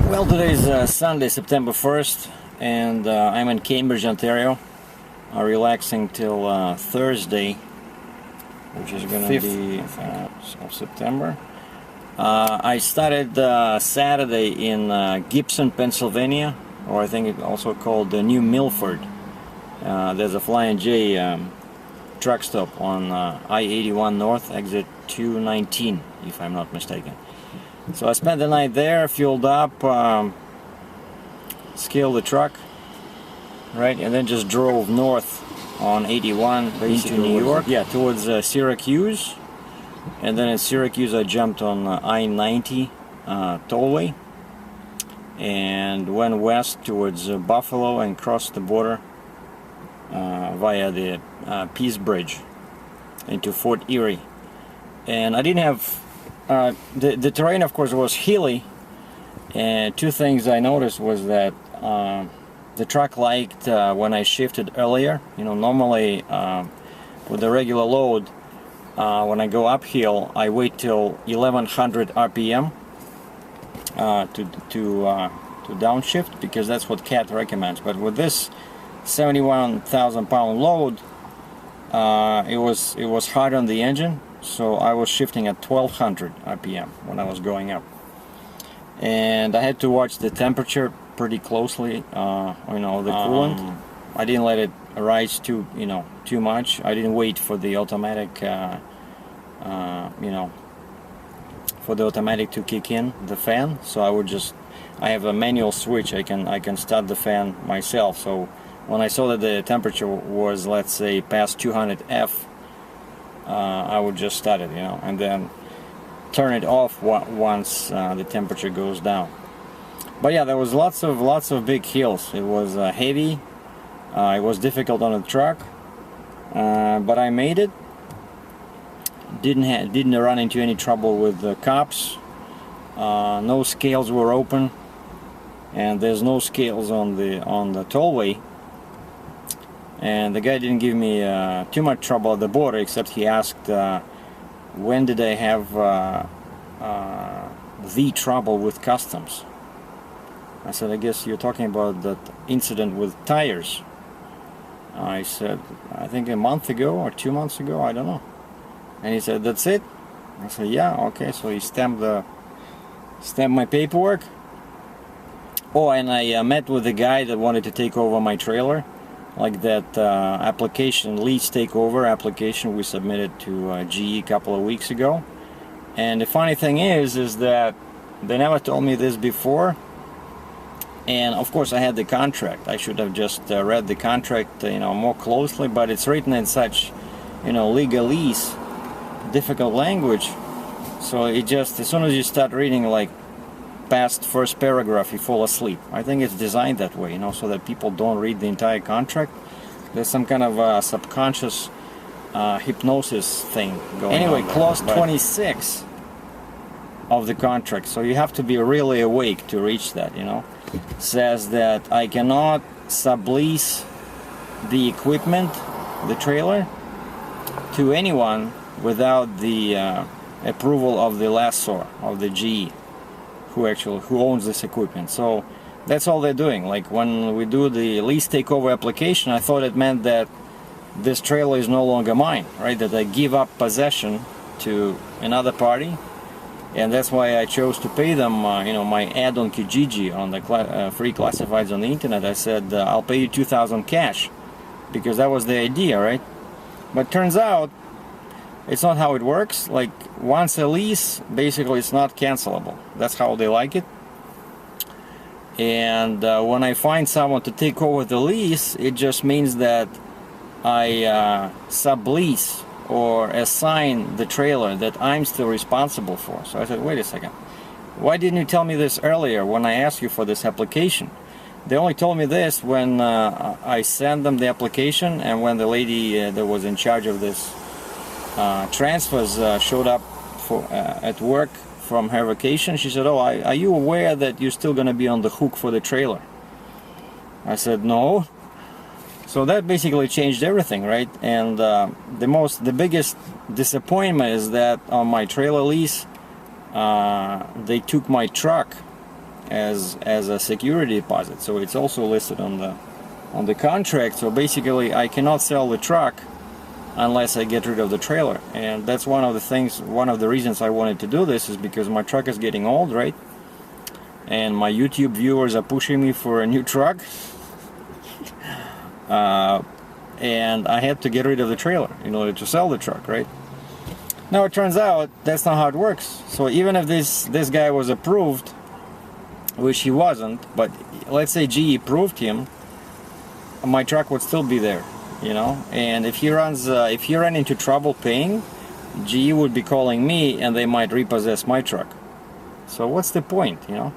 Well, today is Sunday, September 1st, and I'm in Cambridge, Ontario, relaxing till Thursday, which is going to be of September. I started Saturday in Gibson, Pennsylvania, or I think it's also called New Milford. There's a Flying J truck stop on I-81 North, exit 219, if I'm not mistaken. So I spent the night there, fueled up, scaled the truck, right, and then just drove north on 81 into New York, towards Syracuse. And then in Syracuse I jumped on I-90 tollway and went west towards Buffalo and crossed the border via the Peace Bridge into Fort Erie. And I didn't have the terrain, of course, was hilly, and two things I noticed was that the truck liked when I shifted earlier. You know, normally with the regular load, when I go uphill, I wait till 1100 RPM to downshift, because that's what CAT recommends. But with this 71,000 pound load, it was hard on the engine. So I was shifting at 1200 RPM when I was going up, and I had to watch the temperature pretty closely. You know, the coolant. I didn't let it rise too much. I didn't wait for the automatic, for the automatic to kick in the fan. So I have a manual switch. I can start the fan myself. So when I saw that the temperature was, let's say, past 200 F. I would just start it, and then turn it off once the temperature goes down. But yeah, there was lots of big hills. It was heavy. It was difficult on the truck, but I made it. Didn't run into any trouble with the cops. No scales were open, and there's no scales on the tollway. And the guy didn't give me too much trouble at the border, except he asked when did I have the trouble with customs. I said, I guess you're talking about that incident with tires. I said, I think a month ago or 2 months ago, I don't know. And he said, that's it? I said, yeah, okay. So he stamped my paperwork. Oh, and I met with the guy that wanted to take over my trailer. Like that application, lease takeover application we submitted to GE a couple of weeks ago. And the funny thing is that they never told me this before. And of course I had the contract. I should have just read the contract more closely, but it's written in such legalese, difficult language. So it just, as soon as you start reading like past first paragraph, you fall asleep. I think it's designed that way, so that people don't read the entire contract. There's some kind of subconscious hypnosis thing going on. Anyway, clause 26 of the contract, so you have to be really awake to reach that, says that I cannot sublease the equipment, the trailer, to anyone without the approval of the lessor, of the GE. Who owns this equipment. So that's all they're doing. Like when we do the lease takeover application, I thought it meant that this trailer is no longer mine, right? That I give up possession to another party, and that's why I chose to pay them my ad on Kijiji on the free classifieds on the internet. I said I'll pay you $2,000 cash, because that was the idea, right? But turns out it's not how it works. Like, once a lease, basically it's not cancelable. That's how they like it. And when I find someone to take over the lease, it just means that I sublease or assign the trailer that I'm still responsible for. So I said, wait a second. Why didn't you tell me this earlier when I asked you for this application? They only told me this when I sent them the application, and when the lady that was in charge of this transfers showed up at work from her vacation. She said, oh, are you aware that you're still going to be on the hook for the trailer? I said, no. So that basically changed everything, right? And the biggest disappointment is that on my trailer lease, they took my truck as a security deposit, so it's also listed on the contract. So basically I cannot sell the truck unless I get rid of the trailer, and that's one of the reasons I wanted to do this, is because my truck is getting old, right? And my YouTube viewers are pushing me for a new truck. And I had to get rid of the trailer in order to sell the truck, right? Now it turns out that's not how it works. So even if this guy was approved, which he wasn't, but let's say GE approved him, my truck would still be there, you know. And if he ran into trouble paying, GE would be calling me, and they might repossess my truck. So what's the point, you know?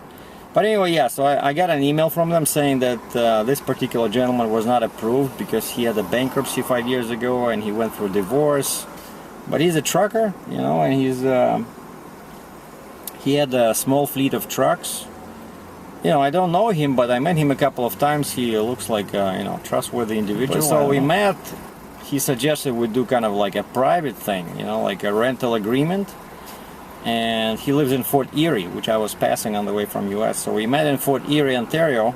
But anyway, yeah, so I got an email from them saying that this particular gentleman was not approved because he had a bankruptcy 5 years ago and he went through divorce. But he's a trucker, you know, and he had a small fleet of trucks. You know, I don't know him, but I met him a couple of times. He looks like a, you know, trustworthy individual. So we met. He suggested we do kind of like a private thing, you know, like a rental agreement. And he lives in Fort Erie, which I was passing on the way from US. So we met in Fort Erie, Ontario,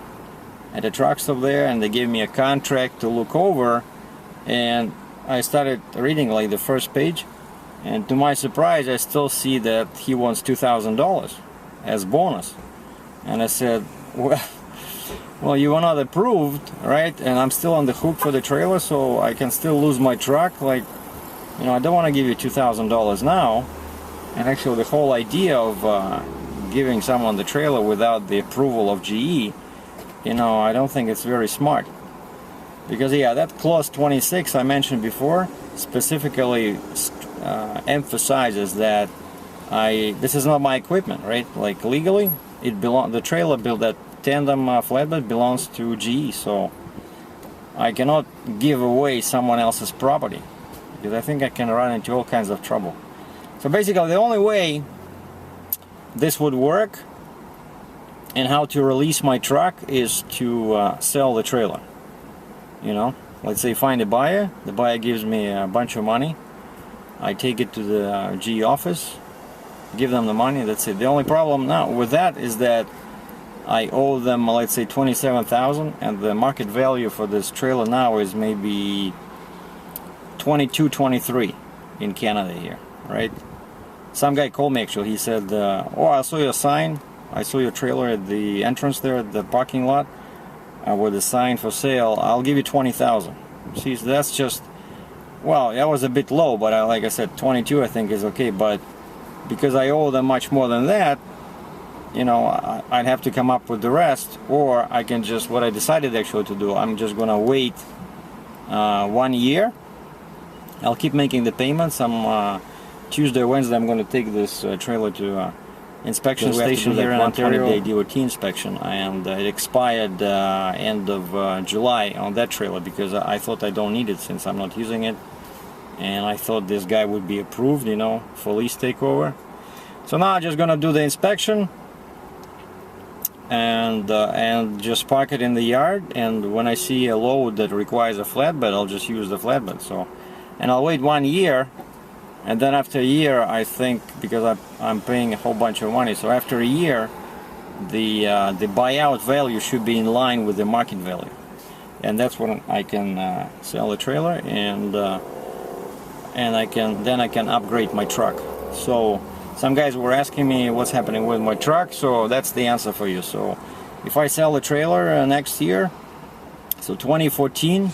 at a truck stop there, and they gave me a contract to look over. And I started reading like the first page, and to my surprise, I still see that he wants $2,000 as bonus. And I said, well, you were not approved, right? And I'm still on the hook for the trailer, so I can still lose my truck. Like, you know, I don't want to give you $2,000 now. And actually, the whole idea of giving someone the trailer without the approval of GE, you know, I don't think it's very smart. Because, yeah, that clause 26 I mentioned before specifically emphasizes that this is not my equipment, right? Like legally, the trailer built that tandem flatbed belongs to GE, so I cannot give away someone else's property, because I think I can run into all kinds of trouble. So basically, the only way this would work and how to release my truck is to sell the trailer. You know, let's say find a buyer, the buyer gives me a bunch of money, I take it to the GE office, give them the money, that's it. The only problem now with that is that I owe them, let's say, $27,000, and the market value for this trailer now is maybe 22, 23 in Canada here, right? Some guy called me actually. He said, oh, I saw your sign, I saw your trailer at the entrance there at the parking lot with the sign for sale. I'll give you 20,000. See, so that's just, well, that was a bit low, but like I said, 22 I think is okay. But because I owe them much more than that, you know, I'd have to come up with the rest, or I can just, what I decided actually to do, I'm just gonna wait 1 year. I'll keep making the payments. Tuesday or Wednesday I'm going to take this trailer to inspection station here in Ontario, DOT inspection, and it expired end of July on that trailer, because I thought I don't need it since I'm not using it, and I thought this guy would be approved, you know, for lease takeover. So now I'm just going to do the inspection and just park it in the yard, and when I see a load that requires a flatbed, I'll just use the flatbed. So, and I'll wait 1 year. And then after a year, I think, because I'm paying a whole bunch of money, so after a year, the buyout value should be in line with the market value, and that's when I can sell the trailer, and I can upgrade my truck. So some guys were asking me what's happening with my truck, so that's the answer for you. So if I sell the trailer next year, so 2014,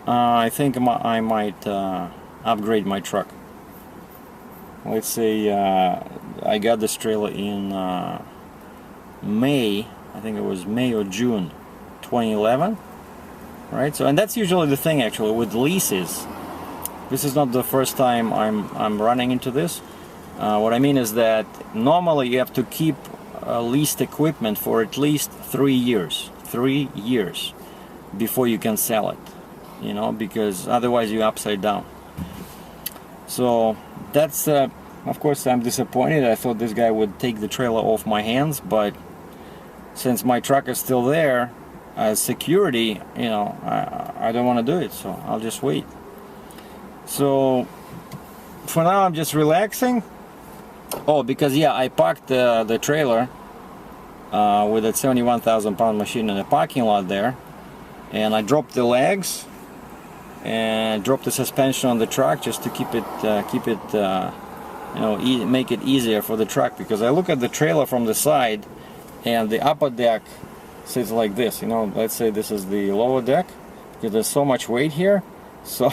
I think I might upgrade my truck. Let's say I got this trailer in May, I think it was May or June 2011, right? So, and that's usually the thing actually with leases. This is not the first time I'm running into this. What I mean is that normally you have to keep leased equipment for at least 3 years. 3 years before you can sell it, you know, because otherwise you're upside down. So that's, of course, I'm disappointed. I thought this guy would take the trailer off my hands, but since my truck is still there as security, you know, I don't want to do it, so I'll just wait. So for now, I'm just relaxing. Oh, because yeah, I parked the trailer with that 71,000 pound machine in the parking lot there, and I dropped the legs and dropped the suspension on the truck just to keep it you know, make it easier for the truck, because I look at the trailer from the side and the upper deck sits like this, you know. Let's say this is the lower deck, because there's so much weight here. So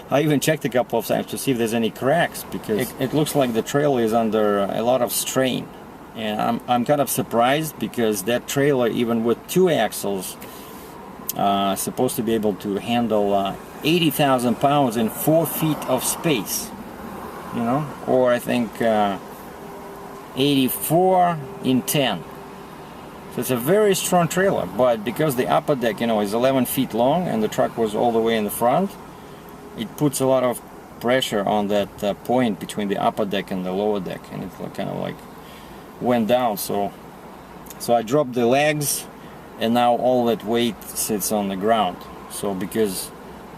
I even checked a couple of times to see if there's any cracks, because it looks like the trailer is under a lot of strain. And I'm kind of surprised, because that trailer, even with 2 axles, supposed to be able to handle 80,000 pounds in 4 feet of space, you know, or I think 84 in 10. So it's a very strong trailer, but because the upper deck, you know, is 11 feet long and the truck was all the way in the front, it puts a lot of pressure on that point between the upper deck and the lower deck, and it kind of like went down. So I dropped the legs, and now all that weight sits on the ground. So because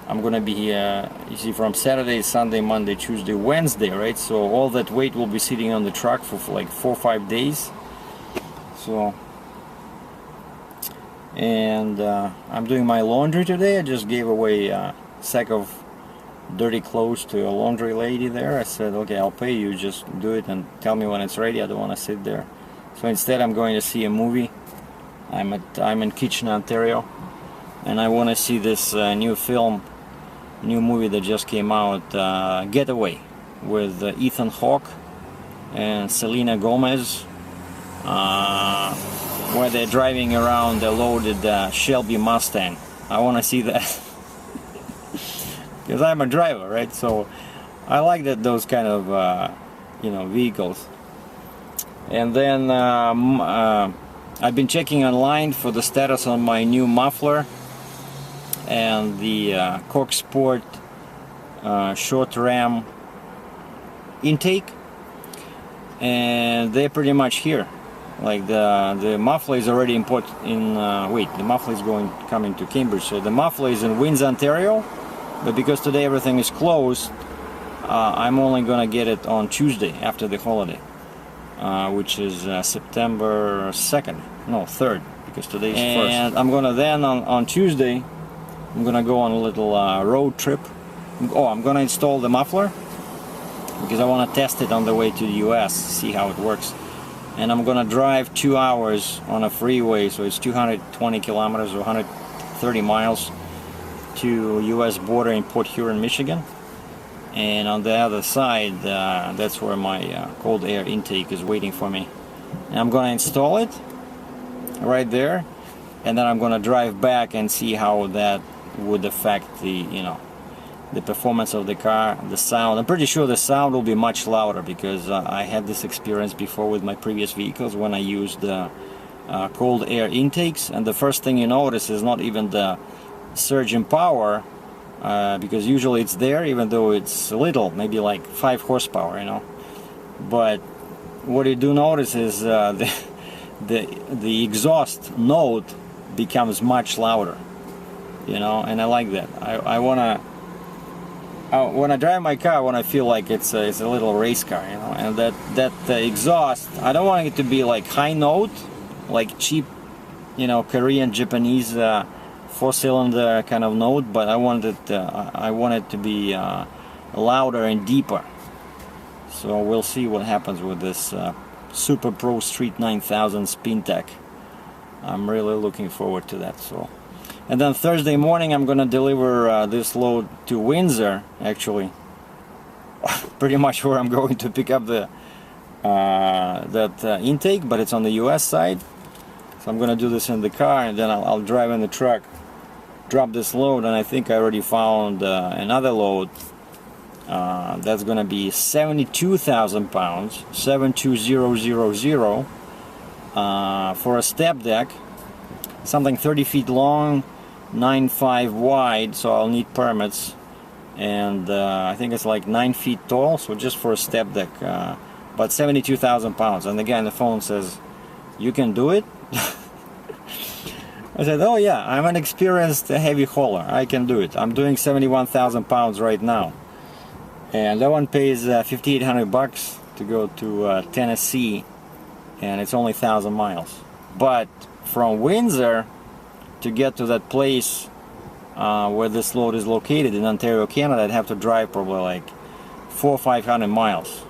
I'm gonna be here, you see, from Saturday, Sunday, Monday, Tuesday, Wednesday, right? So all that weight will be sitting on the truck for like 4 or 5 days. So, and I'm doing my laundry today. I just gave away a sack of dirty clothes to a laundry lady there. I said, okay, I'll pay you, just do it and tell me when it's ready. I don't want to sit there. So instead I'm going to see a movie. I'm in Kitchener, Ontario, and I want to see this new movie that just came out, Getaway, with Ethan Hawke and Selena Gomez, where they're driving around a loaded Shelby Mustang. I want to see that. Because I'm a driver, right? So I like those kind of you know, vehicles. And then I've been checking online for the status on my new muffler and the Cork Sport short ram intake, and they're pretty much here. Like the muffler is already imported in. The muffler is coming to Cambridge. So the muffler is in Windsor, Ontario. But because today everything is closed, I'm only gonna get it on Tuesday after the holiday, which is September 2nd, no 3rd, because today is 1st. And I'm gonna then on Tuesday, I'm gonna go on a little road trip. Oh, I'm gonna install the muffler because I want to test it on the way to the US, see how it works. And I'm gonna drive 2 hours on a freeway, so it's 220 kilometers or 130 miles. To US border in Port Huron, Michigan, and on the other side that's where my cold air intake is waiting for me. And I'm gonna install it right there, and then I'm gonna drive back and see how that would affect the, you know, the performance of the car, the sound. I'm pretty sure the sound will be much louder, because I had this experience before with my previous vehicles when I used cold air intakes, and the first thing you notice is not even the surge in power, because usually it's there, even though it's little, maybe like 5 horsepower, you know. But what you do notice is the exhaust note becomes much louder, you know, and I like that. When I drive my car, I want to feel like it's a little race car, you know. And that exhaust, I don't want it to be like high note, like cheap, you know, Korean, Japanese 4-cylinder kind of note, but I want it to be louder and deeper. So we'll see what happens with this Super Pro Street 9000 Spintech. I'm really looking forward to that. So, and then Thursday morning I'm gonna deliver this load to Windsor, actually. Pretty much where I'm going to pick up the intake, but it's on the US side. So I'm gonna do this in the car, and then I'll drive in the truck, drop this load, and I think I already found another load that's gonna be 72,000 pounds, 72000, for a step deck, something 30 feet long, 9.5 wide, so I'll need permits, and I think it's like 9 feet tall, so just for a step deck, but 72,000 pounds. And again, the phone says, you can do it? I said, oh yeah, I'm an experienced heavy hauler, I can do it. I'm doing 71,000 pounds right now, and that one pays $5,800 to go to Tennessee, and it's only 1,000 miles. But from Windsor to get to that place where this load is located in Ontario, Canada, I'd have to drive probably like 400 or 500 miles.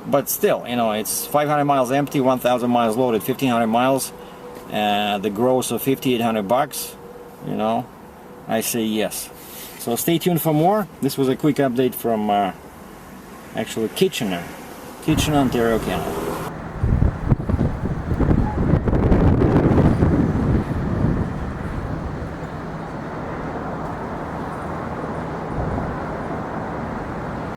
But still, you know, it's 500 miles empty, 1,000 miles loaded, 1,500 miles, the gross of $5,800, you know, I say yes. So stay tuned for more. This was a quick update from actually Kitchener, Ontario, Canada.